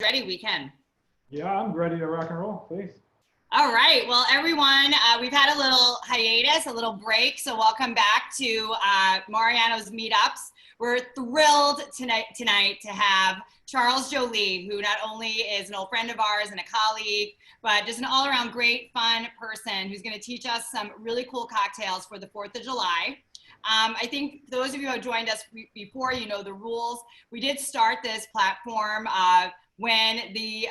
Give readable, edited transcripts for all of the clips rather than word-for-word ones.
Ready? We can. Yeah, I'm ready to rock and roll, please. All right. Well, everyone, we've had a little hiatus, a little break. So welcome back to Mariano's Meetups. We're thrilled tonight to have Charles Joly, who not only is an old friend of ours and a colleague, but just an all-around great, fun person who's going to teach us some really cool cocktails for the 4th of July. I think those of you who have joined us before, you know the rules. We did start this platform when the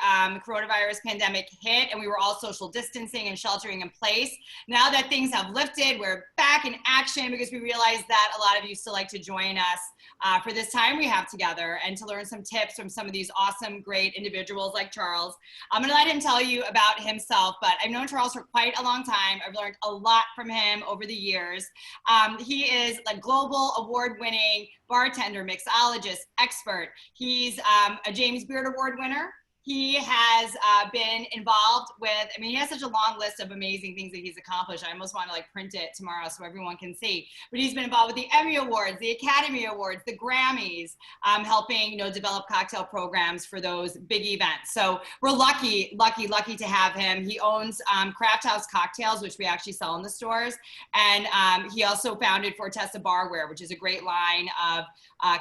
coronavirus pandemic hit and we were all social distancing and sheltering in place. Now that things have lifted, we're back in action because we realized that a lot of you still like to join us for this time we have together and to learn some tips from some of these awesome, great individuals like Charles. I'm gonna let him tell you about himself, but I've known Charles for quite a long time. I've learned a lot from him over the years. He is a global award-winning bartender, mixologist, expert. He's a James Beard Award winner. He has been involved with, I mean, he has such a long list of amazing things that he's accomplished. I almost want to like print it tomorrow so everyone can see. But he's been involved with the Emmy Awards, the Academy Awards, the Grammys, helping, develop cocktail programs for those big events. So we're lucky to have him. He owns Craft House Cocktails, which we actually sell in the stores. And he also founded Fortessa Barware, which is a great line of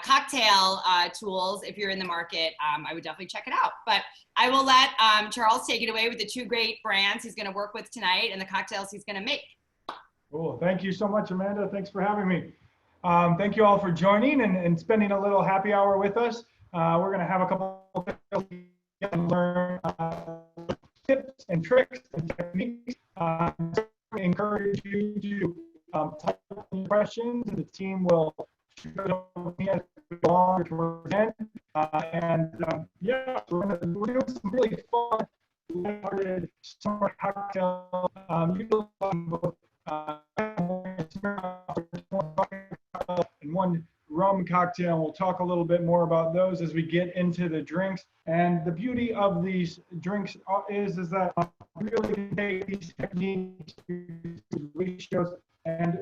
cocktail tools. If you're in the market, I would definitely check it out. But I will let Charles take it away with the two great brands he's going to work with tonight and the cocktails he's going to make. Cool. Thank you so much, Amanda. Thanks for having me. Thank you all for joining and spending a little happy hour with us. We're going to have a couple of learn tips and tricks and techniques. I encourage you to type any questions, and the team will shoot it over me as we go on towards the end. Yeah, we're doing some really fun, lighthearted summer cocktails. Utilizing both and one rum cocktail. And we'll talk a little bit more about those as we get into the drinks. And the beauty of these drinks is that we really can take these techniques, these ratios, and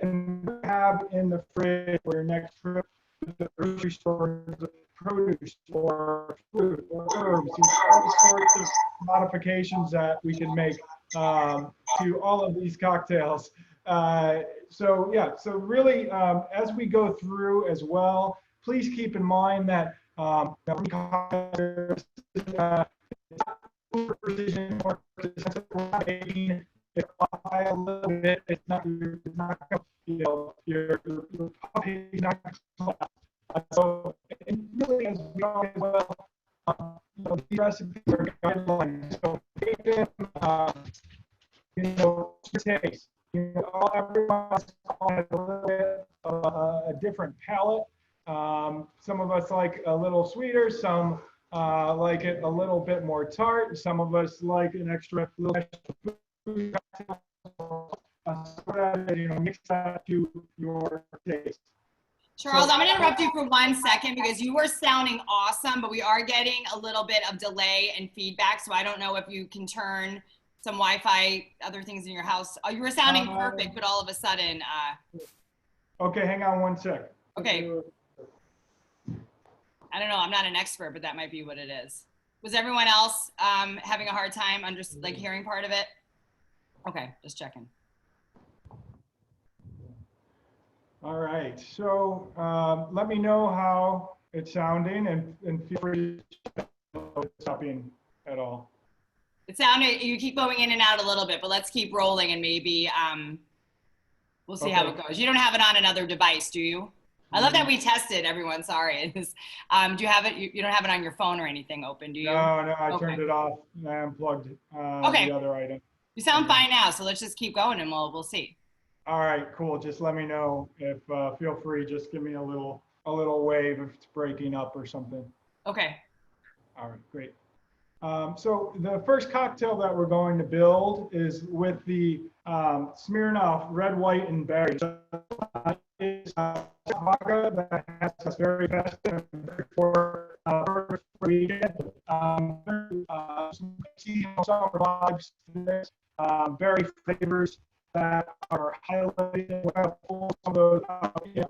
have in the fridge for your next trip to the grocery store, the produce or fruit or herbs, all sorts of modifications that we can make to all of these cocktails. So really, as we go through as well, please keep in mind that precision or if I a little bit, it's not your puppy is not so and really as we know as well, these recipes are guidelines. So take them, taste. Everyone has a little bit of a different palate. Some of us like a little sweeter, some like it a little bit more tart. Some of us like an extra little extra food. Mix that to your taste. Charles, I'm going to interrupt you for 1 second because you were sounding awesome, but we are getting a little bit of delay and feedback. So I don't know if you can turn some Wi-Fi, other things in your house. Oh, you were sounding perfect, but all of a sudden. Okay, hang on 1 sec. Okay. I don't know. I'm not an expert, but that might be what it is. Was everyone else having a hard time like hearing part of it? Okay, just checking. All right, so let me know how it's sounding and feel free to stopping at all. It sounded, you keep going in and out a little bit, but let's keep rolling and maybe we'll see how it goes. You don't have it on another device, do you? I love that we tested, everyone, sorry. Do you have it, you don't have it on your phone or anything open, do you? No, I turned it off and I unplugged the other item. You sound fine now, so let's just keep going and we'll see. All right, cool. Just let me know if feel free. Just give me a little wave if it's breaking up or something. Okay. All right, great. So the first cocktail that we're going to build is with the Smirnoff Red, White, and Berry. It's vodka that has very fast for weekend. Summer vibes. Berry flavors that are highlighted. Some of those are here.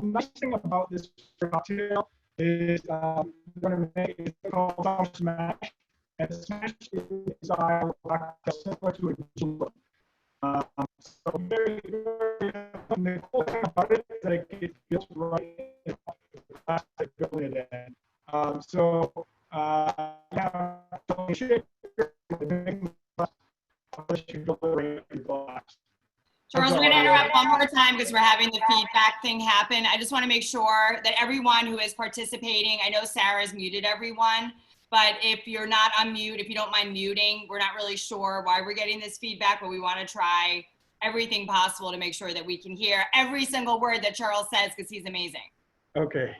Nice thing about this cocktail is going to make it called Summer Smash. And the Smash is style similar to a julep. So very, very, and the cool thing about it is that it gets built right in the plastic building it in. So now, Charles, we're going to interrupt one more time because we're having the feedback thing happen. I just want to make sure that everyone who is participating, I know Sarah's muted everyone, but if you're not on mute, if you don't mind muting, we're not really sure why we're getting this feedback, but we want to try everything possible to make sure that we can hear every single word that Charles says because he's amazing. Okay.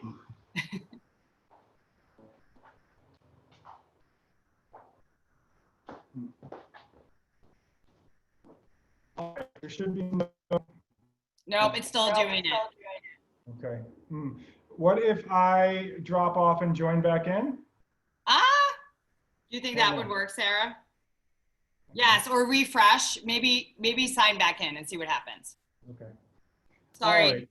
There should be no. Nope, it's still doing it. Okay. What if I drop off and join back in? Do you think that would work, Sarah? Yes, or refresh. Maybe sign back in and see what happens. Okay. Sorry. All right.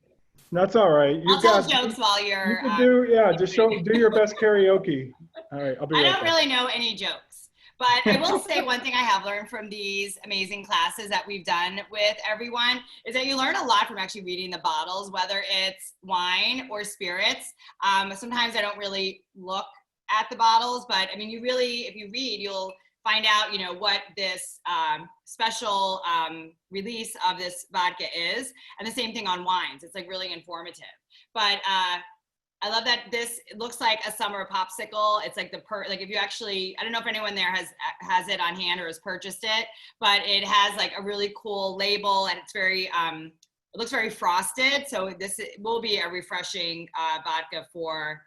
That's all right. I'll tell jokes while you're. You can just do your best karaoke. All right, I'll be right back. I don't really know any jokes, but I will say one thing I have learned from these amazing classes that we've done with everyone is that you learn a lot from actually reading the bottles, whether it's wine or spirits. Sometimes I don't really look at the bottles, but I mean, if you read, you'll find out, what this special release of this vodka is, and the same thing on wines. It's like really informative. But I love that it looks like a summer popsicle. It's like like if you actually, I don't know if anyone there has it on hand or has purchased it, but it has like a really cool label, and it's very it looks very frosted. So this will be a refreshing vodka for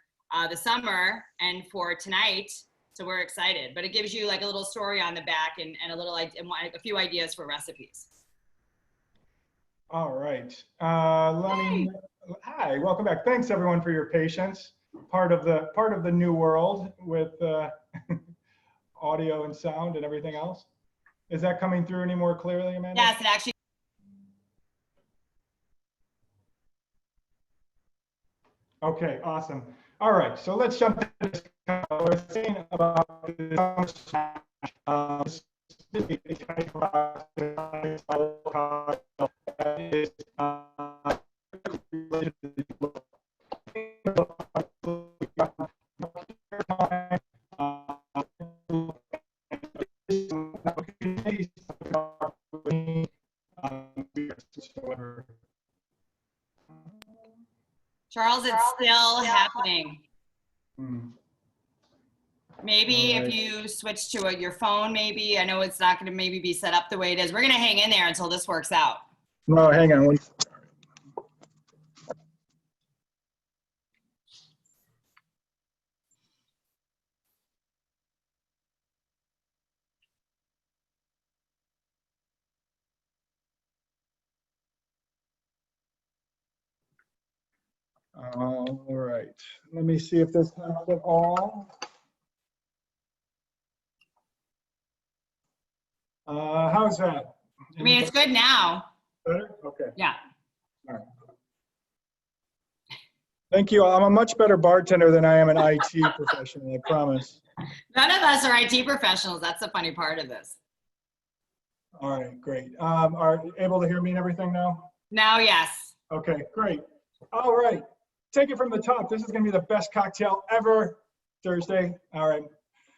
the summer and for tonight. So we're excited, but it gives you like a little story on the back and a few ideas for recipes. All right. Hi, welcome back. Thanks everyone for your patience. Part of the new world with audio and sound and everything else. Is that coming through any more clearly, Amanda? Yes, it actually. Okay, awesome. All right, so let's jump into this. I was saying about Charles, it's still happening. Maybe if you switch to your phone, maybe. I know it's not going to maybe be set up the way it is. We're going to hang in there until this works out. No, hang on. All right. Let me see if this has it all. How's that? I mean, it's good now. Better? Okay. Yeah. All right. Thank you. I'm a much better bartender than I am an IT professional, I promise. None of us are IT professionals. That's the funny part of this. All right, great. Are you able to hear me and everything now? Now, yes. Okay, great. All right. Take it from the top. This is going to be the best cocktail ever Thursday. All right.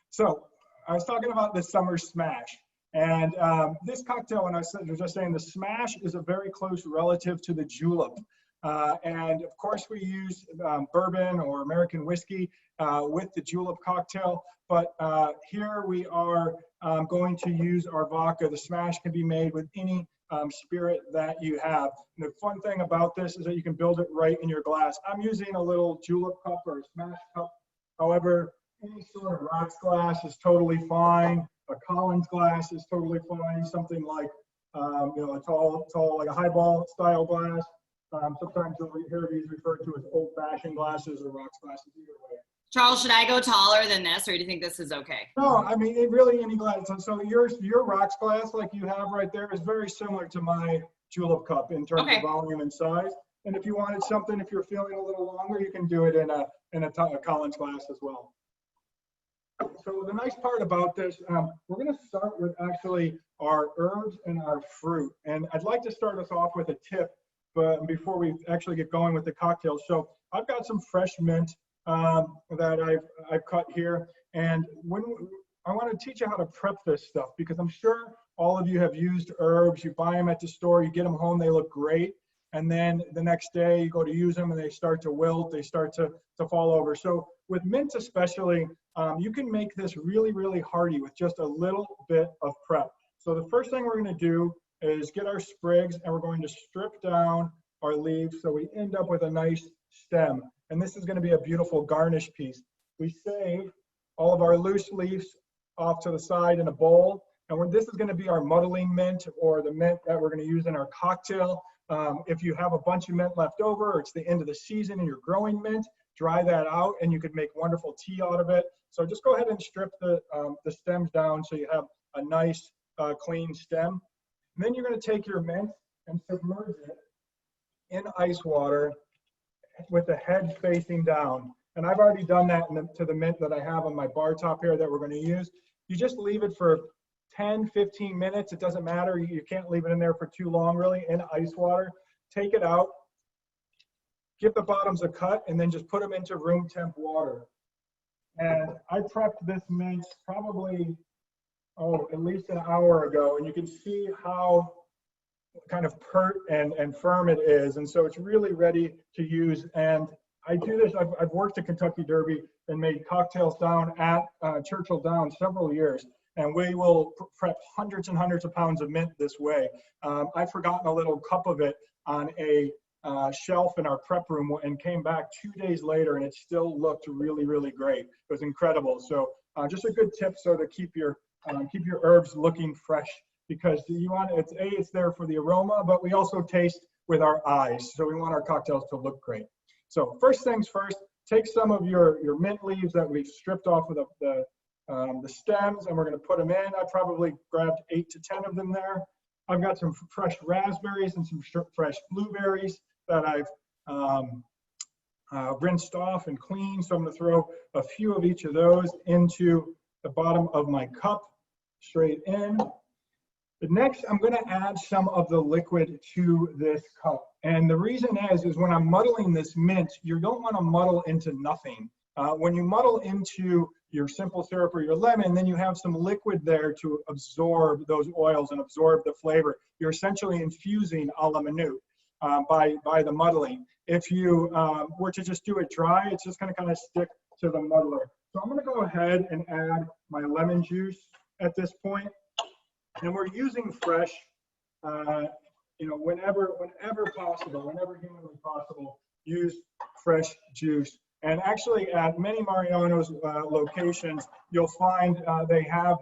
So I was talking about the summer smash. And this cocktail, when I was just saying the smash is a very close relative to the julep. And of course we use bourbon or American whiskey with the julep cocktail. But here we are going to use our vodka. The smash can be made with any spirit that you have. And the fun thing about this is that you can build it right in your glass. I'm using a little julep cup or a smash cup. However, any sort of rocks glass is totally fine. A Collins glass is totally fine. Something like, a tall, like a highball style glass. Sometimes you'll hear these referred to as old-fashioned glasses or rocks glasses, either way. Charles, should I go taller than this, or do you think this is okay? No, I mean, really any glass. So your rocks glass, like you have right there, is very similar to my julep cup in terms of volume and size. And if you wanted something, if you're feeling a little longer, you can do it in a in a Collins glass as well. So the nice part about this, we're going to start with actually our herbs and our fruit. And I'd like to start us off with a tip, but before we actually get going with the cocktail. So I've got some fresh mint that I've cut here. And I want to teach you how to prep this stuff, because I'm sure all of you have used herbs. You buy them at the store, you get them home, they look great. And then the next day you go to use them and they start to wilt, they start to fall over. So with mint especially, you can make this really, really hearty with just a little bit of prep. So the first thing we're going to do is get our sprigs, and we're going to strip down our leaves so we end up with a nice stem. And this is going to be a beautiful garnish piece. We save all of our loose leaves off to the side in a bowl. And this is going to be our muddling mint, or the mint that we're going to use in our cocktail. If you have a bunch of mint left over, or it's the end of the season and you're growing mint, dry that out and you could make wonderful tea out of it. So just go ahead and strip the stems down so you have a nice clean stem. And then you're going to take your mint and submerge it in ice water with the head facing down. And I've already done that to the mint that I have on my bar top here that we're going to use. You just leave it for 10, 15 minutes. It doesn't matter. You can't leave it in there for too long, really, in ice water. Take it out, give the bottoms a cut, and then just put them into room temp water. And I prepped this mint probably, at least an hour ago, and you can see how kind of pert and firm it is. And so it's really ready to use. And I do this, I've worked at Kentucky Derby and made cocktails down at Churchill Downs several years. And we will prep hundreds and hundreds of pounds of mint this way. I've forgotten a little cup of it on a shelf in our prep room and came back 2 days later and it still looked really, really great. It was incredible. So just a good tip to keep your herbs looking fresh, because you want it's there for the aroma, but we also taste with our eyes. So we want our cocktails to look great. So first things first, take some of your mint leaves that we've stripped off of the stems, and we're going to put them in. I probably grabbed 8 to 10 of them there. I've got some fresh raspberries and some fresh blueberries that I've rinsed off and cleaned. So I'm going to throw a few of each of those into the bottom of my cup, straight in. But next, I'm going to add some of the liquid to this cup. And the reason is when I'm muddling this mint, you don't want to muddle into nothing. When you muddle into your simple syrup or your lemon, then you have some liquid there to absorb those oils and absorb the flavor. You're essentially infusing a la minute by the muddling. If you were to just do it dry, it's just going to kind of stick to the muddler. So I'm going to go ahead and add my lemon juice at this point. And we're using fresh, whenever possible, whenever humanly possible, use fresh juice. And actually, at many Mariano's locations, you'll find they have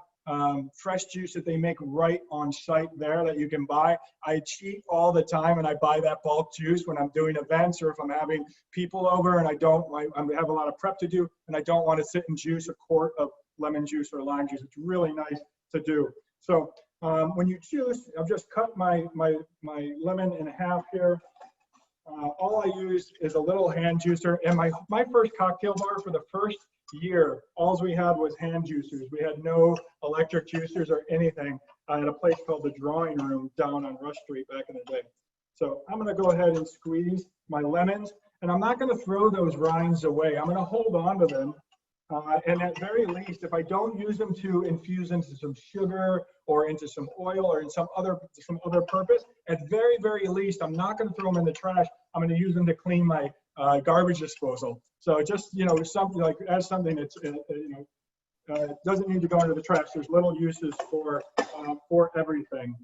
fresh juice that they make right on site there that you can buy. I cheat all the time and I buy that bulk juice when I'm doing events or if I'm having people over and I have a lot of prep to do and I don't want to sit and juice a quart of lemon juice or lime juice. It's really nice to do. So when you juice, I've just cut my lemon in half here. All I use is a little hand juicer. And my first cocktail bar for the first year, all we had was hand juicers. We had no electric juicers or anything at a place called the Drawing Room down on Rush Street back in the day. So I'm going to go ahead and squeeze my lemons. And I'm not going to throw those rinds away. I'm going to hold on to them. And at very least, if I don't use them to infuse into some sugar or into some oil or in some other purpose, at very, very least, I'm not going to throw them in the trash. I'm going to use them to clean my garbage disposal. So just, something like as something that's, doesn't need to go into the trash. There's little uses for everything.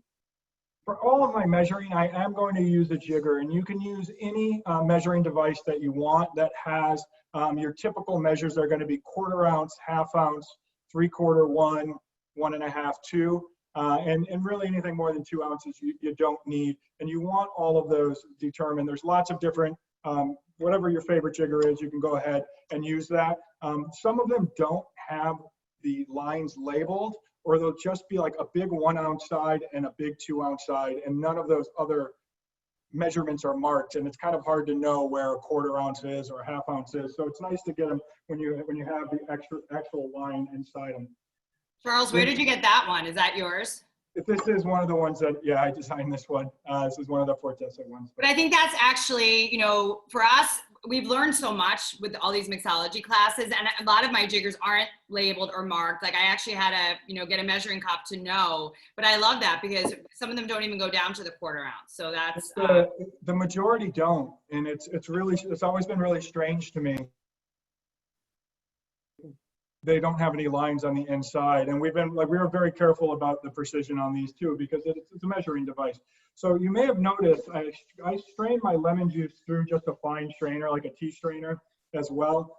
For all of my measuring, I am going to use a jigger, and you can use any measuring device that you want that has your typical measures are going to be 1/4 ounce, 1/2 ounce, 3/4, 1, 1.5, 2, and really anything more than 2 ounces you don't need. And you want all of those determined. There's lots of different, whatever your favorite jigger is, you can go ahead and use that. Some of them don't have the lines labeled, or they'll just be like a big 1 ounce side and a big 2 ounce side, and none of those other measurements are marked, and it's kind of hard to know where a 1/4 ounce is or a 1/2 ounce is. So it's nice to get them when you have the actual wine inside them. Charles, where did you get that one? Is that yours? If this is one of the ones that, yeah, I designed this one. This is one of the Fortessa ones. But I think that's actually, you know, for us, we've learned so much with all these mixology classes, and a lot of my jiggers aren't labeled or marked. Like I actually had to, you know, get a measuring cup to know, but I love that because some of them don't even go down to the 1/4 ounce. So that's the majority don't, and it's always been really strange to me. They don't have any lines on the inside, and we were very careful about the precision on these too, because it's a measuring device. So you may have noticed I strained my lemon juice through just a fine strainer, like a tea strainer as well.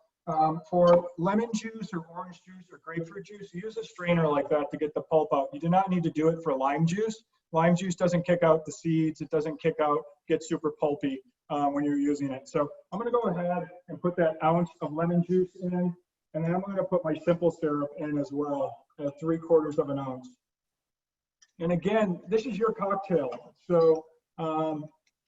For lemon juice or orange juice or grapefruit juice, use a strainer like that to get the pulp out. You do not need to do it for lime juice. Lime juice doesn't kick out the seeds. It doesn't get super pulpy when you're using it. So I'm going to go ahead and put that ounce of lemon juice in. And then I'm going to put my simple syrup in as well, at 3/4 of an ounce. And again, this is your cocktail. So,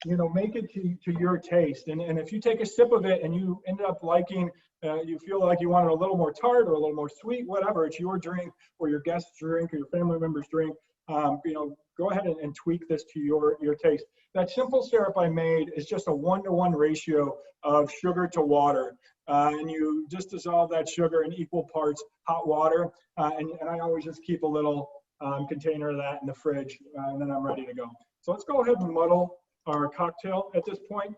you know, make it to your taste. And if you take a sip of it and you end up liking, you feel like you want it a little more tart or a little more sweet, whatever, it's your drink or your guest's drink or your family member's drink. You know, go ahead and tweak this to your taste. That simple syrup I made is just a 1-to-1 ratio of sugar to water. And you just dissolve that sugar in equal parts hot water. And I always just keep a little container of that in the fridge, and then I'm ready to go. So let's go ahead and muddle our cocktail at this point.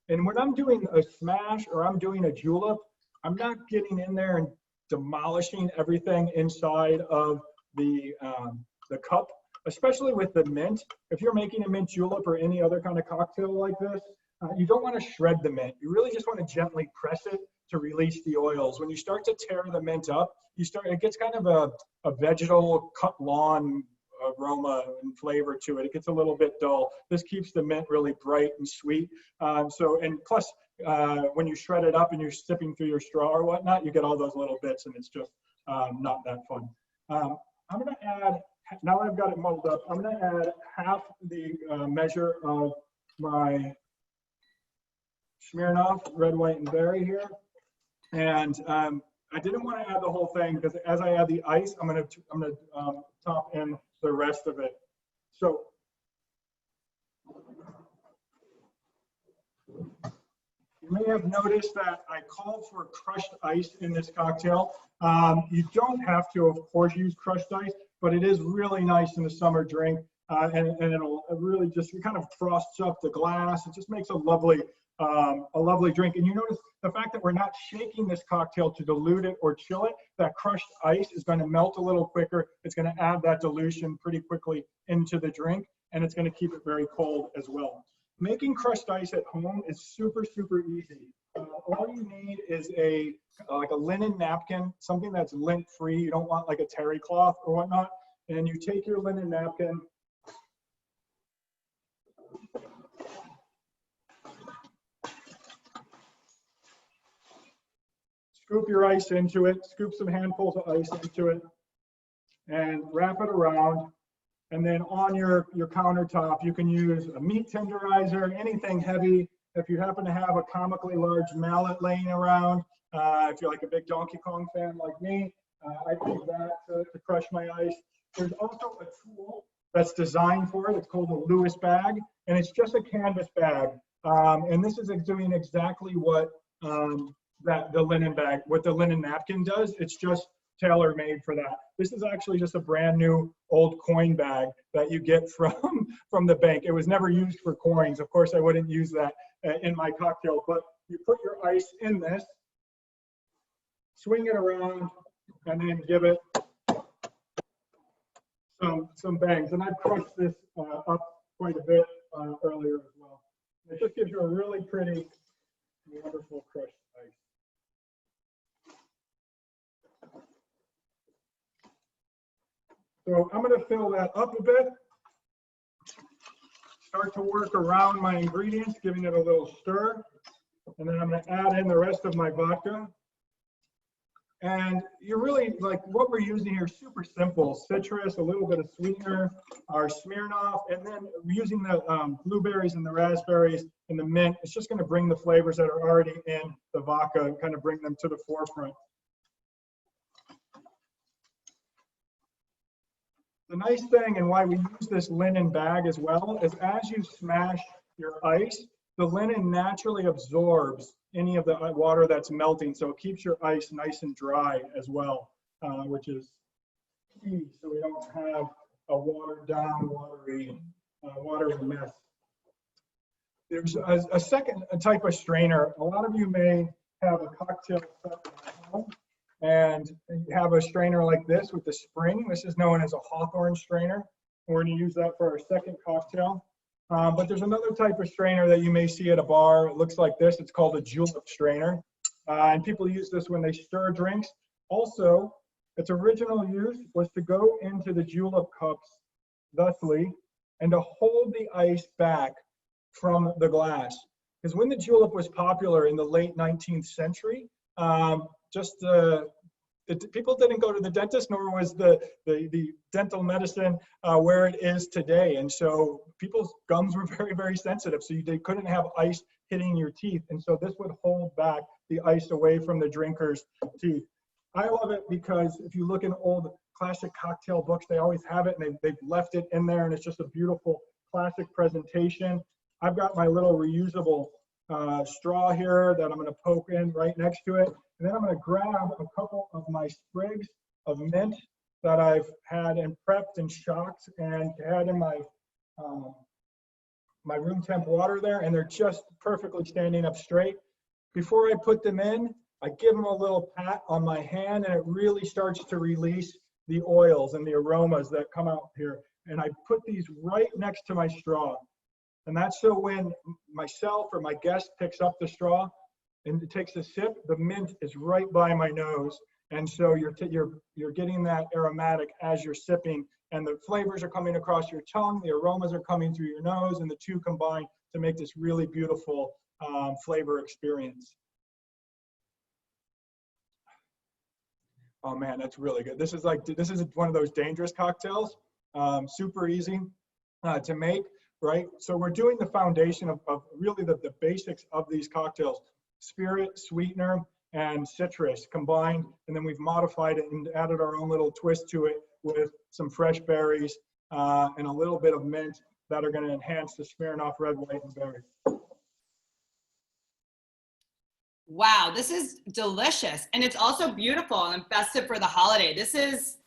And when I'm doing a smash or I'm doing a julep, I'm not getting in there and demolishing everything inside of the cup, especially with the mint. If you're making a mint julep or any other kind of cocktail like this, you don't want to shred the mint. You really just want to gently press it to release the oils. When you start to tear the mint up, it gets kind of a vegetal cut lawn aroma and flavor to it. It gets a little bit dull. This keeps the mint really bright and sweet. And plus, when you shred it up and you're sipping through your straw or whatnot, you get all those little bits, and it's just not that fun. I'm going to add, now that I've got it muddled up, I'm going to add half the measure of my Smirnoff red, white, and berry here. And I didn't want to add the whole thing because as I add the ice, I'm going to top in the rest of it. So you may have noticed that I called for crushed ice in this cocktail. You don't have to, of course, use crushed ice, but it is really nice in the summer drink, and it'll really just kind of frosts up the glass. It just makes a lovely drink. And you notice the fact that we're not shaking this cocktail to dilute it or chill it, that crushed ice is going to melt a little quicker. It's going to add that dilution pretty quickly into the drink, and it's going to keep it very cold as well. Making crushed ice at home is super, super easy. All you need is like a linen napkin, something that's lint free. You don't want like a terry cloth or whatnot. And you take your linen napkin, scoop your ice into it, scoop some handfuls of ice into it, and wrap it around. And then on your countertop, you can use a meat tenderizer, anything heavy. If you happen to have a comically large mallet laying around, if you're like a big Donkey Kong fan like me, I use that to crush my ice. There's also a tool that's designed for it. It's called a Lewis bag, and it's just a canvas bag. And this is doing exactly what the linen napkin does. It's just tailor-made for that. This is actually just a brand new old coin bag that you get from the bank. It was never used for coins. Of course, I wouldn't use that in my cocktail, but you put your ice in this, swing it around, and then give it some bangs. And I've crushed this up quite a bit earlier as well. It just gives you a really pretty, wonderful crushed ice. So I'm going to fill that up a bit, start to work around my ingredients, giving it a little stir, and then I'm going to add in the rest of my vodka. And you're really like what we're using here, super simple: citrus, a little like what we're using here, super simple: citrus, a little bit of sweetener, our Smirnoff, and then using the blueberries and the raspberries and the mint. It's just going to bring the flavors that are already in the vodka and kind of bring them to the forefront. The nice thing, and why we use this linen bag as well, is as you smash your ice, the linen naturally absorbs any of the water that's melting, so it keeps your ice nice and dry as well, which is key, so we don't have a watered down, watery mess. There's a second type of strainer. A lot of you may have a cocktail set at home, and you have a strainer like this with the spring. This is known as a Hawthorne strainer. We're going to use that for our second cocktail. But there's another type of strainer that you may see at a bar. It looks like this. It's called a julep strainer. And people use this when they stir drinks. Also, its original use was to go into the julep cups thusly and to hold the ice back from the glass. Because when the julep was popular in the late 19th century, people didn't go to the dentist, nor was the dental medicine where it is today. And so people's gums were very, very sensitive. So they couldn't have ice hitting your teeth. And so this would hold back the ice away from the drinker's teeth. I love it because if you look in old classic cocktail books, they always have it, and they've left it in there, and it's just a beautiful classic presentation. I've got my little reusable straw here that I'm going to poke in right next to it. And then I'm going to grab a couple of my sprigs of mint that I've had and prepped and shocked and had in my my room temp water there, and they're just perfectly standing up straight. Before I put them in, I give them a little pat on my hand, and it really starts to release the oils and the aromas that come out here. And I put these right next to my straw. And that's so when myself or my guest picks up the straw and it takes a sip, the mint is right by my nose. And so you're getting that aromatic as you're sipping, and the flavors are coming across your tongue, the aromas are coming through your nose, and the two combine to make this really beautiful flavor experience. Oh man, that's really good. This is one of those dangerous cocktails. Super easy to make, right? So we're doing the foundation of really the basics of these cocktails: spirit, sweetener, and citrus combined, and then we've modified it and added our own little twist to it with some fresh berries and a little bit of mint that are going to enhance the Smirnoff red, white, and berry. Wow, this is delicious. And it's also beautiful and festive for the holiday. This is,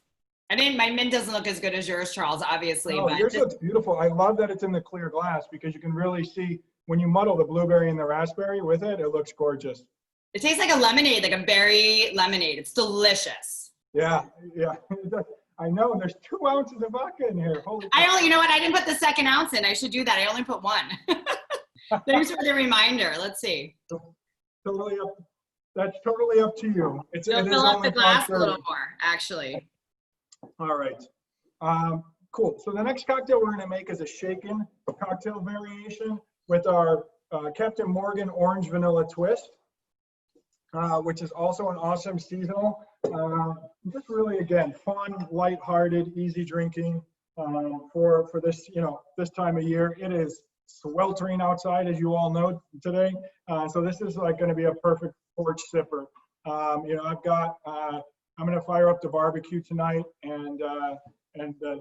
my mint doesn't look as good as yours, Charles, obviously. No, but yours looks beautiful. I love that it's in the clear glass because you can really see when you muddle the blueberry and the raspberry with it, it looks gorgeous. It tastes like a lemonade, like a berry lemonade. It's delicious. Yeah. I know. There's 2 ounces of vodka in here. Holy you know what? I didn't put the second ounce in. I should do that. I only put 1. Thanks for the reminder. Let's see. That's totally up to you. You'll fill up the glass a little more, actually. All right. Cool. So the next cocktail we're going to make is a shaken cocktail variation with our Captain Morgan Orange Vanilla Twist, which is also an awesome seasonal. Just really, again, fun, lighthearted, easy drinking for this, this time of year. It is sweltering outside, as you all know today. So this is like going to be a perfect porch sipper. I'm going to fire up the barbecue tonight, and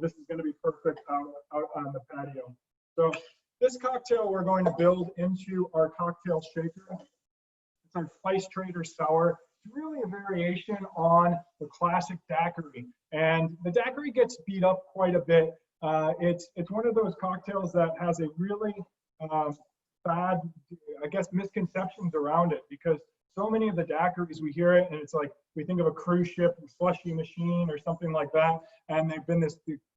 this is going to be perfect out on the patio. So this cocktail we're going to build into our cocktail shaker. It's our Spice Trader Sour. It's really a variation on the classic daiquiri, and the daiquiri gets beat up quite a bit. It's one of those cocktails that has a really bad, misconceptions around it, because so many of the daiquiris, we hear it and it's like we think of a cruise ship slushy machine or something like that, and they've been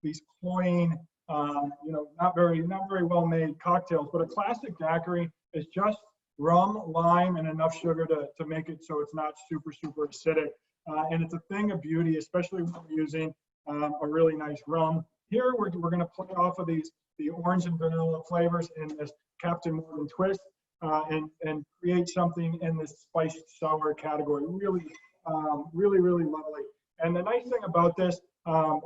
these cloying, not very well made cocktails. But a classic daiquiri is just rum, lime, and enough sugar to make it so it's not super acidic, and it's a thing of beauty, especially when we're using a really nice rum. Here we're going to play off of the orange and vanilla flavors in this Captain Morgan twist, and create something in this spiced sour category. Really Really, really lovely. And the nice thing about this,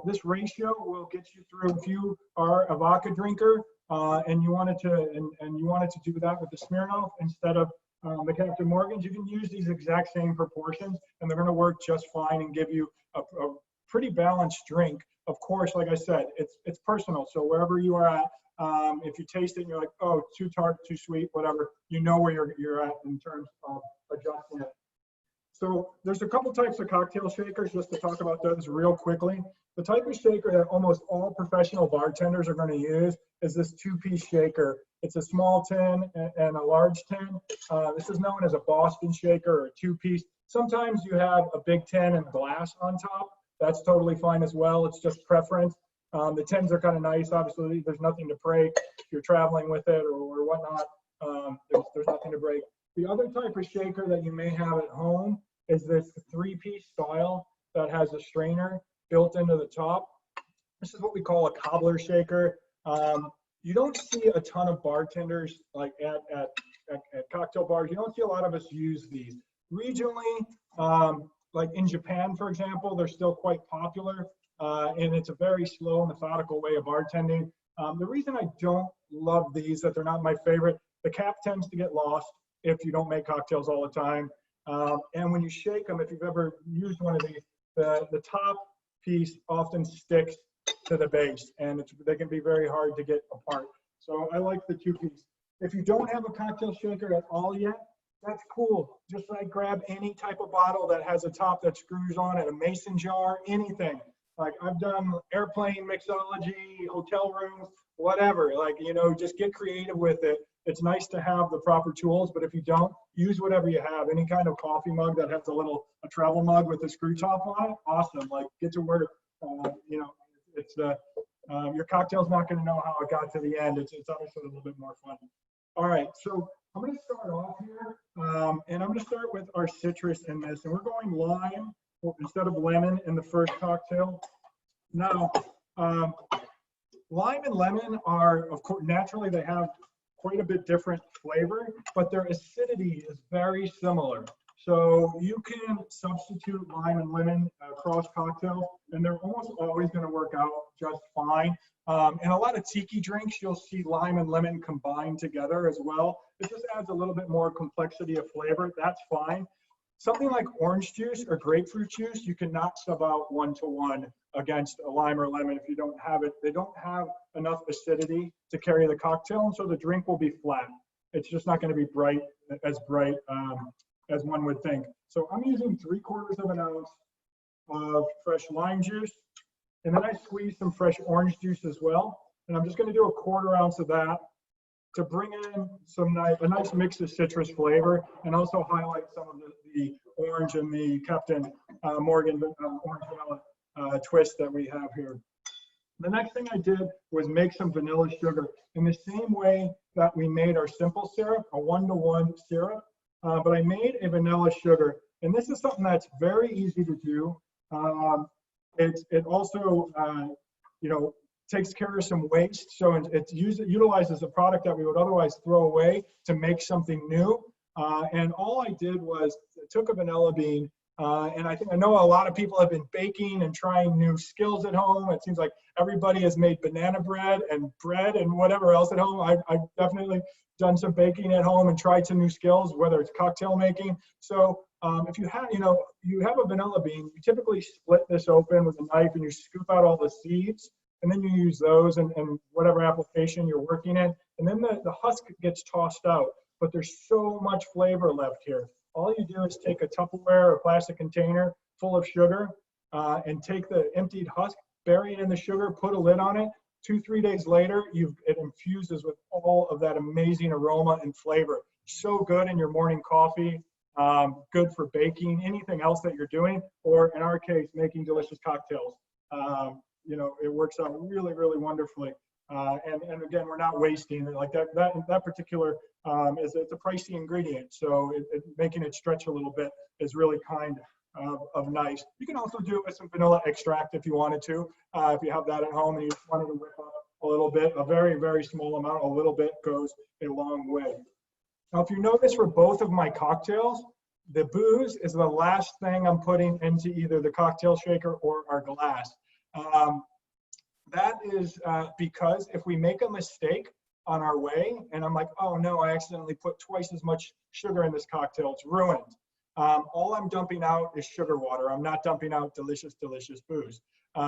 this ratio will get you through if you are a vodka drinker and you wanted to do that with the Smirnoff instead of the Captain Morgans. You can use these exact same proportions, and they're going to work just fine and give you a pretty balanced drink. Of course, like I said, it's personal. So wherever you are at, if you taste it and you're like, oh, too tart, too sweet, whatever, you know where you're at in terms of adjusting it. So there's a couple types of cocktail shakers, just to talk about those real quickly. The type of shaker that almost all professional bartenders are going to use is this two-piece shaker. It's a small tin and a large tin. This is known as a Boston shaker or a two-piece. Sometimes you have a big tin and glass on top. That's totally fine as well. It's just preference. The tins are kind of nice. Obviously, there's nothing to break if you're traveling with it or whatnot. There's nothing to break. The other type of shaker that you may have at home is this three-piece style that has a strainer built into the top. This is what we call a cobbler shaker. You don't see a ton of bartenders like at cocktail bars. You don't see a lot of us use these. Regionally, like in Japan, for example, they're still quite popular, and it's a very slow, methodical way of bartending. The reason I don't love these, that they're not my favorite, the cap tends to get lost if you don't make cocktails all the time. And when you shake them, if you've ever used one of these, the top piece often sticks to the base, and they can be very hard to get apart. So I like the two-piece. If you don't have a cocktail shaker at all yet, that's cool. Just like grab any type of bottle that has a top that screws on it, a mason jar, anything. Like I've done airplane mixology, hotel rooms, whatever. Like, you know, just get creative with it. It's nice to have the proper tools, but if you don't, use whatever you have. Any kind of coffee mug that has a travel mug with a screw top on it, awesome. Like, get to work. You know, it's your cocktail's not going to know how it got to the end. It's obviously a little bit more fun. All right, so I'm going to start off here, and I'm going to start with our citrus in this, and we're going lime instead of lemon in the first cocktail. Now, lime and lemon are, of course, naturally they have quite a bit different flavor, but their acidity is very similar. So you can substitute lime and lemon across cocktails, and they're almost always going to work out just fine. In a lot of tiki drinks, you'll see lime and lemon combined together as well. It just adds a little bit more complexity of flavor. That's fine. Something like orange juice or grapefruit juice, you cannot sub out one-to-one against a lime or lemon if you don't have it. They don't have enough acidity to carry the cocktail, and so the drink will be flat. It's just not going to be bright as one would think. So I'm using 3/4 of an ounce of fresh lime juice, and then I squeeze some fresh orange juice as well. And I'm just going to do 1/4 ounce of that to bring in a nice mix of citrus flavor, and also highlight some of the orange and the Captain Morgan orange vanilla twist that we have here. The next thing I did was make some vanilla sugar in the same way that we made our simple syrup, a 1-to-1 syrup, but I made a vanilla sugar, and this is something that's very easy to do. It also, you know, takes care of some waste. So it utilizes a product that we would otherwise throw away to make something new. And all I did was took a vanilla bean, and I know a lot of people have been baking and trying new skills at home. It seems like everybody has made banana bread and whatever else at home. I've definitely done some baking at home and tried some new skills, whether it's cocktail making. So if you have, you have a vanilla bean, you typically split this open with a knife and you scoop out all the seeds, and then you use those and whatever application you're working in. And then the husk gets tossed out, but there's so much flavor left here. All you do is take a Tupperware or plastic container full of sugar and take the emptied husk, bury it in the sugar, put a lid on it. 2-3 days later, it infuses with all of that amazing aroma and flavor. So good in your morning coffee, good for baking, anything else that you're doing, or in our case, making delicious cocktails. It works out really, really wonderfully. And again, we're not wasting it. Like that particular it's a pricey ingredient, so making it stretch a little bit is really kind of nice. You can also do it with some vanilla extract if you wanted to. If you have that at home and you just wanted to whip up a little bit, a very, very small amount, a little bit goes a long way. Now, if you notice for both of my cocktails, the booze is the last thing I'm putting into either the cocktail shaker or our glass. That is because if we make a mistake on our way, and I'm like, oh no, I accidentally put twice as much sugar in this cocktail, it's ruined. All I'm dumping out is sugar water. I'm not dumping out delicious, delicious booze.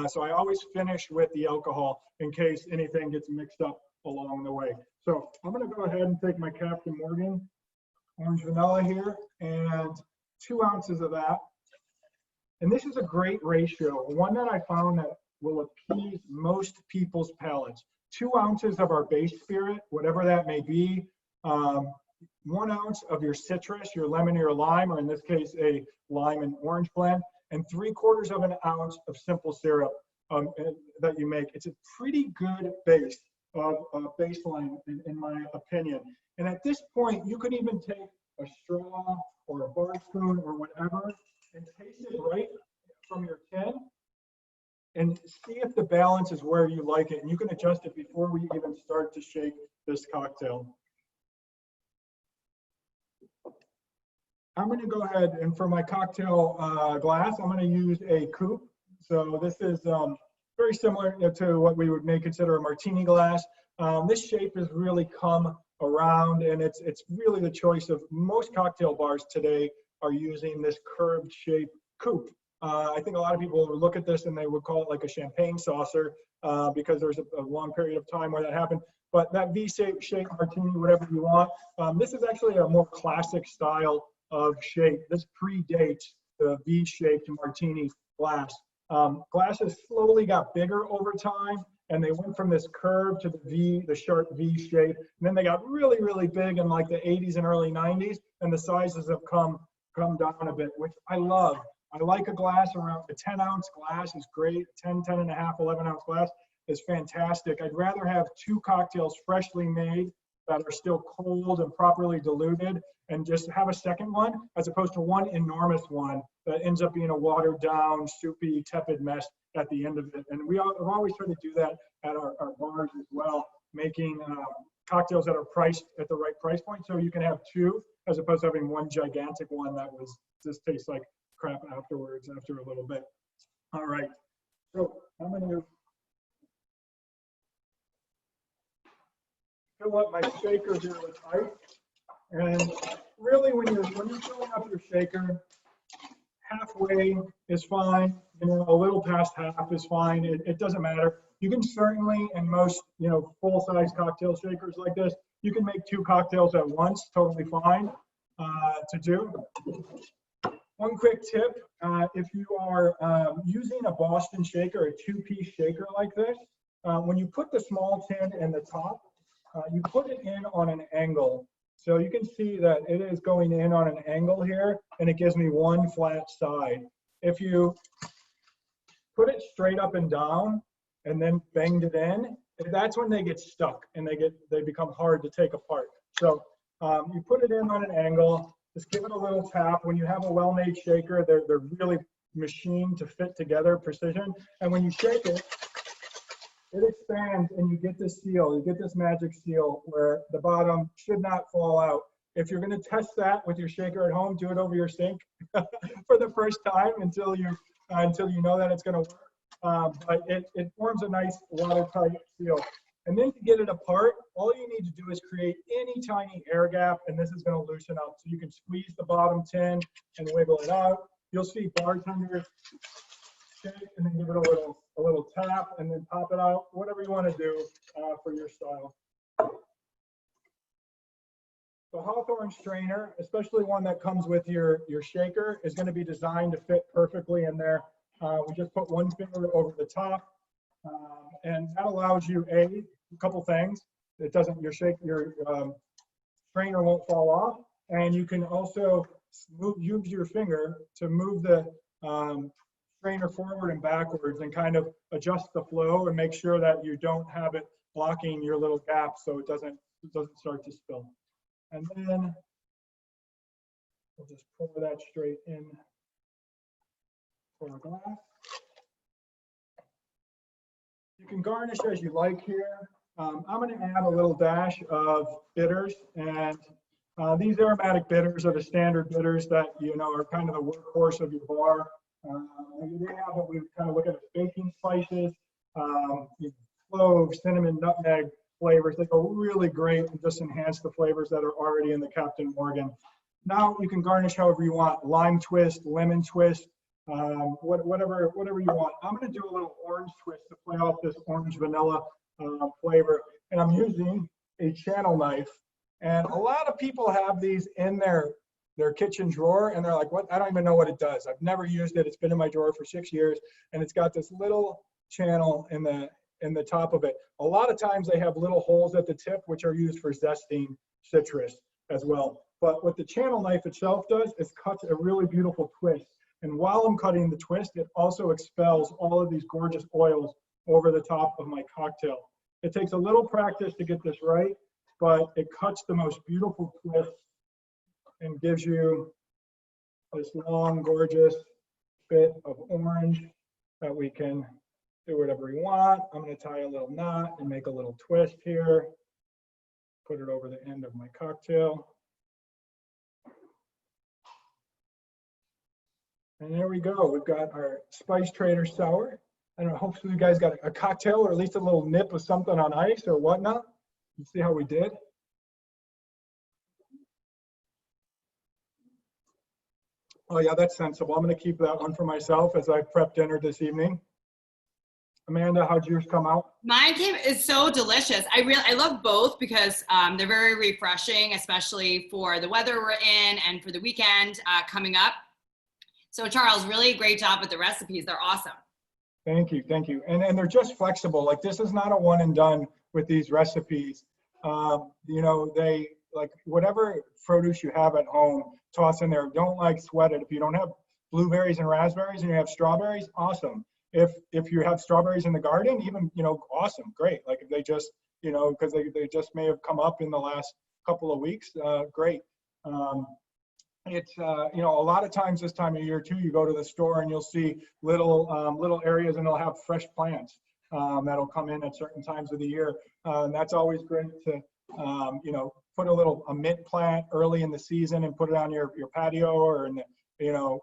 So I always finish with the alcohol in case anything gets mixed up along the way. So I'm gonna go ahead and take my Captain Morgan orange vanilla here and 2 ounces of that. And this is a great ratio, one that I found that will appease most people's palates. 2 ounces of our base spirit, whatever that may be, 1 ounce of your citrus, your lemon or your lime, or in this case, a lime and orange blend, and 3/4 of an ounce of simple syrup that you make. It's a pretty good base of baseline, in my opinion. And at this point, you could even take a straw or a bar spoon or whatever and taste it right from your tin and see if the balance is where you like it. And you can adjust it before we even start to shake this cocktail. I'm going to go ahead and for my cocktail glass, I'm going to use a coupe. So this is very similar to what we would may consider a martini glass. This shape has really come around, and it's really the choice of most cocktail bars today are using this curved shape coupe. I think a lot of people would look at this and they would call it like a champagne saucer because there's a long period of time where that happened. But that V-shape martini, whatever you want, this is actually a more classic style of shape. This predates the V-shaped martini glass. Glasses slowly got bigger over time, and they went from this curve to the sharp V shape. And then they got really, really big in like the 80s and early 90s, and the sizes have come down a bit, which I love. I like a glass around a 10-ounce glass is great. 10, 10 and a half, 11-ounce glass is fantastic. I'd rather have 2 cocktails freshly made that are still cold and properly diluted and just have a second one as opposed to one enormous one that ends up being a watered down, soupy, tepid mess at the end of it. And I've always tried to do that at our bars as well, making cocktails that are priced at the right price point. So you can have 2 as opposed to having one gigantic one that just tastes like crap afterwards after a little bit. All right, so I'm going to fill up my shaker here with ice. And really, when you're filling up your shaker, halfway is fine. A little past half is fine. It doesn't matter. You can certainly, in most full-size cocktail shakers like this, you can make 2 cocktails at once. Totally fine to do. One quick tip: if you are using a Boston shaker, a 2-piece shaker like this, when you put the small tin in the top, you put it in on an angle. So you can see that it is going in on an angle here, and it gives me one flat side. If you put it straight up and down and then banged it in, that's when they get stuck and they become hard to take apart. So you put it in on an angle, just give it a little tap. When you have a well-made shaker, they're really machined to fit together, precision. And when you shake it, it expands and you get this seal, you get this magic seal where the bottom should not fall out. If you're going to test that with your shaker at home, do it over your sink for the first time until you know that it's going to work. But it forms a nice watertight seal. And then to get it apart, all you need to do is create any tiny air gap, and this is going to loosen up. So you can squeeze the bottom tin and wiggle it out. You'll see bartenders shake and then give it a little tap and then pop it out, whatever you want to do for your style. The Hawthorne strainer, especially one that comes with your shaker, is going to be designed to fit perfectly in there. We just put one finger over the top, and that allows you a couple things. It doesn't your strainer won't fall off, and you can also use your finger to move the strainer forward and backwards and kind of adjust the flow and make sure that you don't have it blocking your little gap so it doesn't start to spill. And then we'll just pour that straight in for a glass. You can garnish as you like here. I'm going to add a little dash of bitters, and These aromatic bitters are the standard bitters that, are kind of the workhorse of your bar. They have what we kind of look at as baking spices, clove, cinnamon, nutmeg flavors. They go really great and just enhance the flavors that are already in the Captain Morgan. Now you can garnish however you want: lime twist, lemon twist, whatever you want. I'm going to do a little orange twist to play off this orange vanilla flavor, and I'm using a channel knife. And a lot of people have these in their kitchen drawer, and they're like, "What? I don't even know what it does. I've never used it. It's been in my drawer for 6 years, and it's got this little channel in the top of it." A lot of times they have little holes at the tip, which are used for zesting citrus as well. But what the channel knife itself does is cuts a really beautiful twist. And while I'm cutting the twist, it also expels all of these gorgeous oils over the top of my cocktail. It takes a little practice to get this right, but it cuts the most beautiful twist and gives you this long, gorgeous bit of orange that we can do whatever we want. I'm going to tie a little knot and make a little twist here. Put it over the end of my cocktail. And there we go. We've got our Spice Trader Sour. I don't know, hopefully you guys got a cocktail or at least a little nip of something on ice or whatnot. You see how we did? Oh yeah, that's sensible. I'm going to keep that one for myself as I prep dinner this evening. Amanda, how'd yours come out? Mine is so delicious. I love both because they're very refreshing, especially for the weather we're in and for the weekend coming up. So Charles, really great job with the recipes. They're awesome. Thank you, thank you. And they're just flexible. Like, this is not a one and done with these recipes. They, like, whatever produce you have at home, toss in there. Don't sweat it. If you don't have blueberries and raspberries and you have strawberries, awesome. If you have strawberries in the garden, even, awesome, great. Like, if they just, because they just may have come up in the last couple of weeks, great. It's a lot of times this time of year too, you go to the store and you'll see little areas and they'll have fresh plants that'll come in at certain times of the year. And that's always great to put a mint plant early in the season and put it on your patio or in the,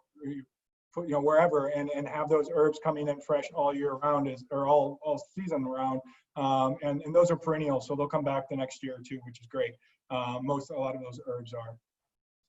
wherever, and have those herbs coming in fresh all year round, or all season round. And those are perennial, so they'll come back the next year too, which is great. A lot of those herbs are.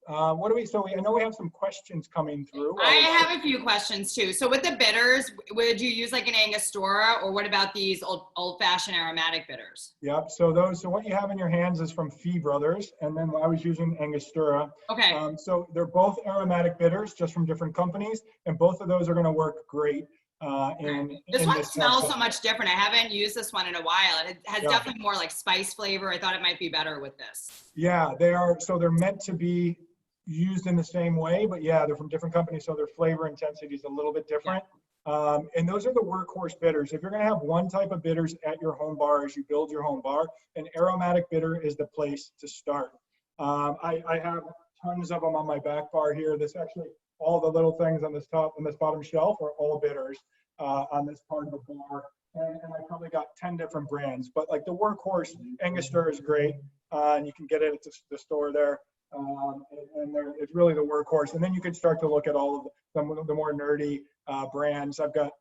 I know we have some questions coming through. I have a few questions too. So with the bitters, would you use like an Angostura, or what about these old-fashioned aromatic bitters? Yep. So what you have in your hands is from Fee Brothers, and then I was using Angostura. Okay. So they're both aromatic bitters, just from different companies, and both of those are going to work great. This one smells so much different. I haven't used this one in a while. It has definitely more like spice flavor. I thought it might be better with this. Yeah, they are. So they're meant to be used in the same way, but yeah, they're from different companies, so their flavor intensity is a little bit different. Yeah. And those are the workhorse bitters. If you're going to have one type of bitters at your home bar as you build your home bar, an aromatic bitter is the place to start. I have tons of them on my back bar here. This actually, all the little things on this bottom shelf are all bitters on this part of the bar. And I probably got 10 different brands, but like the Workhorse Angostura is great, and you can get it at the store there. It's really the workhorse. And then you can start to look at all of the more nerdy brands. I've got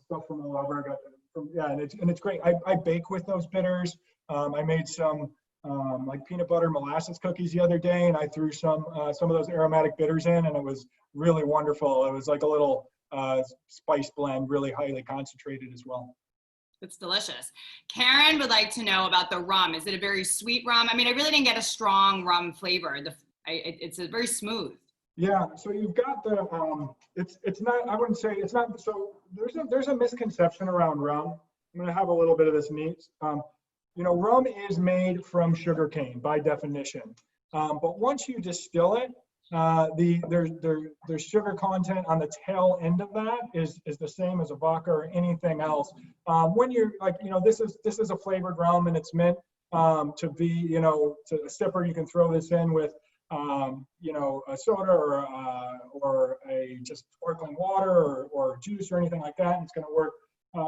stuff from all over. I got and it's great. I bake with those bitters. I made some like peanut butter molasses cookies the other day, and I threw some of those aromatic bitters in, and it was really wonderful. It was like a little spice blend, really highly concentrated as well. It's delicious. Karen would like to know about the rum. Is it a very sweet rum? I mean, I really didn't get a strong rum flavor. It's a very smooth. Yeah. So you've got the it's not. I wouldn't say it's not. So there's a misconception around rum. I'm going to have a little bit of this neat. Rum is made from sugarcane by definition. But once you distill it, there's sugar content on the tail end of that is the same as a vodka or anything else. When you're like, this is a flavored rum, and it's meant to be, to a sipper, you can throw this in with, a soda or a just sparkling water or juice or anything like that, and it's going to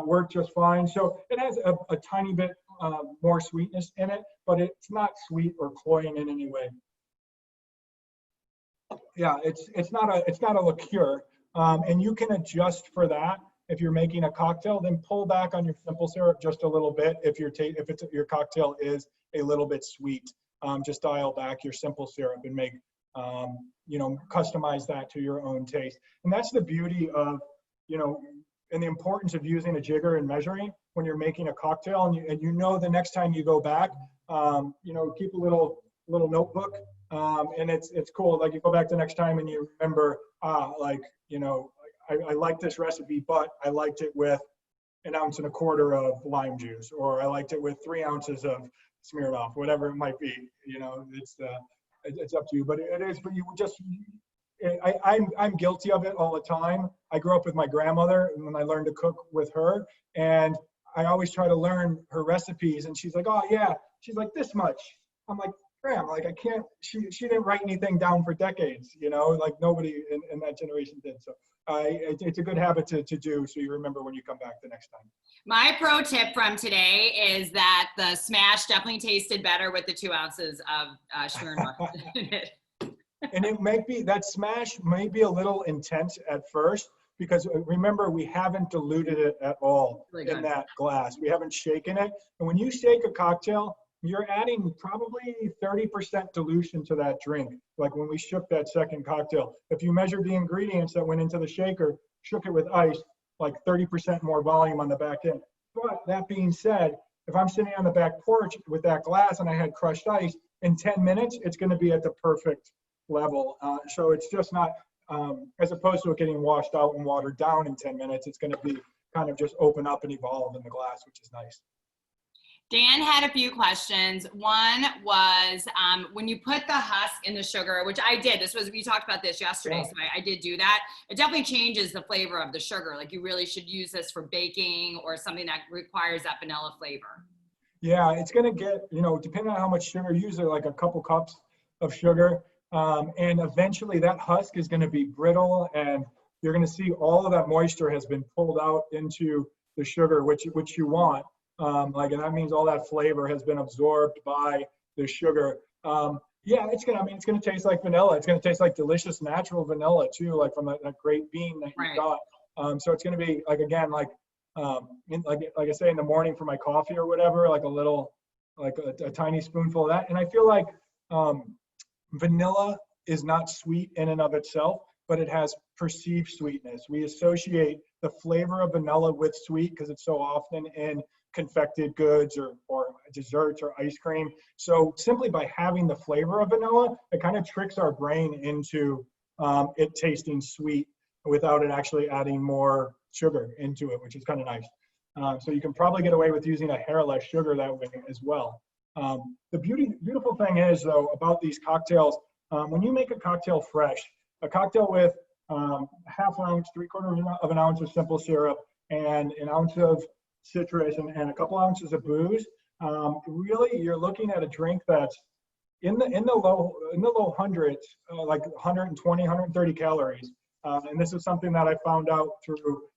work just fine. So it has a tiny bit more sweetness in it, but it's not sweet or cloying in any way. Yeah, it's not a liqueur, and you can adjust for that. If you're making a cocktail, then pull back on your simple syrup just a little bit. If your cocktail is a little bit sweet, just dial back your simple syrup and make customize that to your own taste. And that's the beauty of and the importance of using a jigger and measuring when you're making a cocktail, and the next time you go back, keep a little notebook, and it's cool. Like you go back the next time and you remember, I like this recipe, but I liked it with 1.25 ounces of lime juice, or I liked it with 3 ounces of Smirnoff, whatever it might be. It's up to you, but it is. But you just, I'm guilty of it all the time. I grew up with my grandmother, and when I learned to cook with her, and I always try to learn her recipes, and she's like, "Oh yeah," she's like, "This much." I'm like, "Graham, like I can't." She didn't write anything down for decades, like nobody in that generation did. So it's a good habit to do, so you remember when you come back the next time. My pro tip from today is that the smash definitely tasted better with the 2 ounces of Smirnoff in it. And that smash may be a little intense at first, because remember, we haven't diluted it at all in that glass. We haven't shaken it. And when you shake a cocktail, you're adding probably 30% dilution to that drink. Like when we shook that second cocktail, if you measured the ingredients that went into the shaker, shook it with ice, like 30% more volume on the back end. But that being said, if I'm sitting on the back porch with that glass and I had crushed ice, in 10 minutes, it's going to be at the perfect level. So it's just not, as opposed to it getting washed out and watered down in 10 minutes, it's going to be kind of just open up and evolve in the glass, which is nice. Dan had a few questions. One was when you put the husk in the sugar, which I did, we talked about this yesterday, so I did do that. It definitely changes the flavor of the sugar. Like you really should use this for baking or something that requires that vanilla flavor. Yeah, it's going to get, depending on how much sugar, usually like a couple cups of sugar. And eventually that husk is going to be brittle, and you're going to see all of that moisture has been pulled out into the sugar, which you want. And that means all that flavor has been absorbed by the sugar. Yeah, it's gonna taste like vanilla. It's gonna taste like delicious natural vanilla too, like from that great bean that you got. So it's gonna be like, again, like I say, in the morning for my coffee or whatever, like a tiny spoonful of that. And I feel like vanilla is not sweet in and of itself, but it has perceived sweetness. We associate the flavor of vanilla with sweet because it's so often in confected goods or desserts or ice cream. So simply by having the flavor of vanilla, it kind of tricks our brain into it tasting sweet without it actually adding more sugar into it, which is kind of nice. So you can probably get away with using a hair less sugar that way as well. The beautiful thing is, though, about these cocktails, when you make a cocktail fresh, a cocktail with 1/2 ounce, 3/4 of an ounce of simple syrup and 1 ounce of citrus and a couple ounces of booze, really you're looking at a drink that's in the low hundreds, like 120, 130 calories. And this is something that I found out through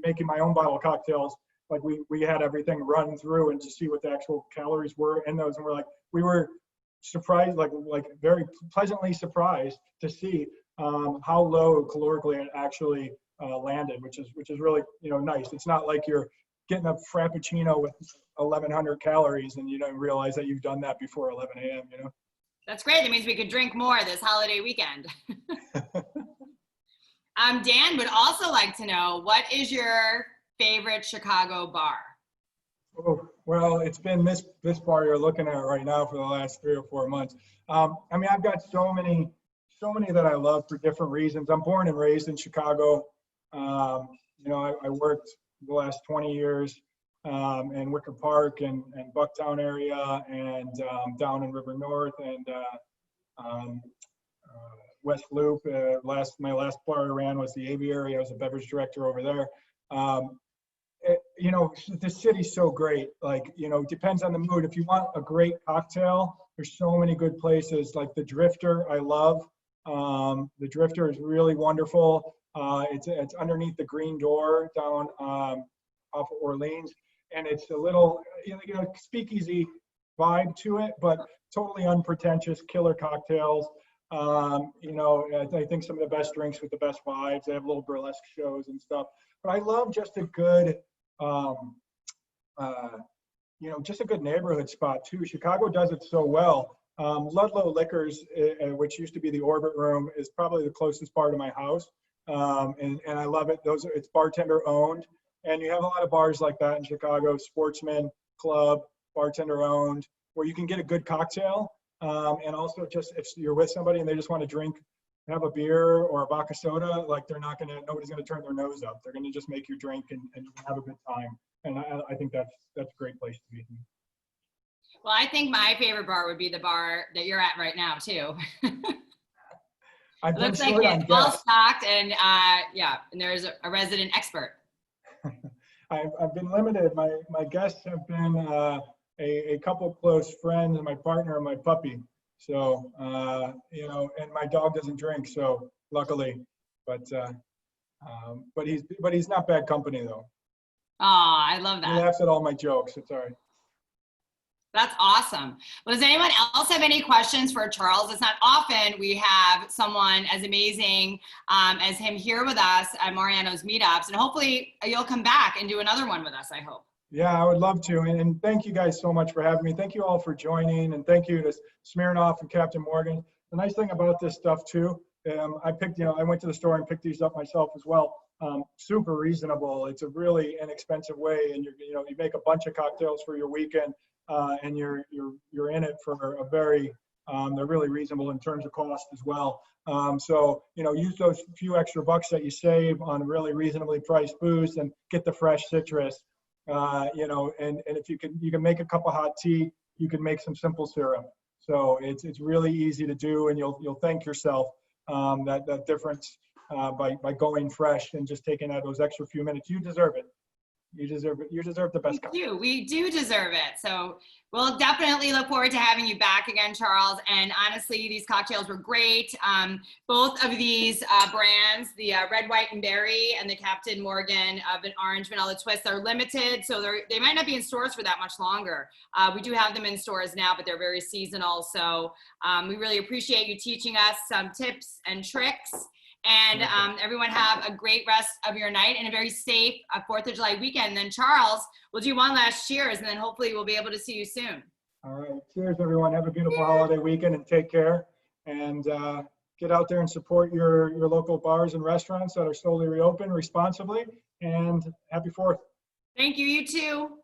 making my own bottle cocktails. Like we had everything run through and to see what the actual calories were in those, and we were surprised, like very pleasantly surprised to see how low calorically it actually landed, which is really nice. It's not like you're getting a frappuccino with 1,100 calories and you don't realize that you've done that before 11 a.m. That's great. That means we could drink more this holiday weekend. Dan would also like to know, what is your favorite Chicago bar? Oh, well, it's been this bar you're looking at right now for the last 3 or 4 months. I've got so many that I love for different reasons. I'm born and raised in Chicago. I worked the last 20 years in Wicker Park and Bucktown area, and down in River North and West Loop. My last bar I ran was the Aviary. I was a beverage director over there. The city's so great. Depends on the mood. If you want a great cocktail, there's so many good places. Like the Drifter, I love. The Drifter is really wonderful. It's underneath the Green Door down off of Orleans, and it's a little speakeasy vibe to it, but totally unpretentious, killer cocktails. You know, I think some of the best drinks with the best vibes. They have little burlesque shows and stuff. But I love just a good, you know, just a good neighborhood spot too. Chicago does it so well. Ludlow Liquors, which used to be the Orbit Room, is probably the closest bar to my house, and I love it. It's bartender owned, and you have a lot of bars like that in Chicago. Sportsman Club, bartender owned, where you can get a good cocktail, and also just if you're with somebody and they just want to drink, have a beer or a vodka soda, like nobody's gonna turn their nose up. They're gonna just make you drink and have a good time. And I think that's a great place to be. Well, I think my favorite bar would be the bar that you're at right now too. I've It been looks like short on it's all guests. stocked, and yeah, and there's a resident expert. I've been limited. My guests have been a couple close friends, my partner and my puppy. So you know, and my dog doesn't drink, so luckily, but he's not bad company though. Oh, I love He that. laughs at all my jokes. It's all right. That's awesome. Well, does anyone else have any questions for Charles? It's not often we have someone as amazing as him here with us at Mariano's Meetups, and hopefully you'll come back and do another one with us, I hope. Yeah, I would love to. And thank you guys so much for having me. Thank you all for joining. And thank you to Smirnoff and Captain Morgan. The nice thing about this stuff too, I went to the store and picked these up myself as well. Super reasonable. It's a really inexpensive way. And you make a bunch of cocktails for your weekend, and you're in it for a very, they're really reasonable in terms of cost as well. So, use those few extra bucks that you save on really reasonably priced booze and get the fresh citrus. And if you can make a cup of hot tea, you can make some simple syrup. So it's really easy to do, and you'll thank yourself that difference by going fresh and just taking out those extra few minutes. You deserve it. You deserve it. You deserve the best. We do deserve it. So we'll definitely look forward to having you back again, Charles. And honestly, these cocktails were great. Both of these brands, the Red, White, and Berry and the Captain Morgan of an Orange Vanilla Twist, are limited. So they might not be in stores for that much longer. We do have them in stores now, but they're very seasonal. So we really appreciate you teaching us some tips and tricks. And everyone have a great rest of your night and a very safe 4th of July weekend. And then Charles, we'll do one last cheers, and then hopefully we'll be able to see you soon. All right. Cheers, everyone. Have a beautiful holiday weekend and take care. And get out there and support your local bars and restaurants that are slowly reopened responsibly. And happy 4th. Thank you. You too.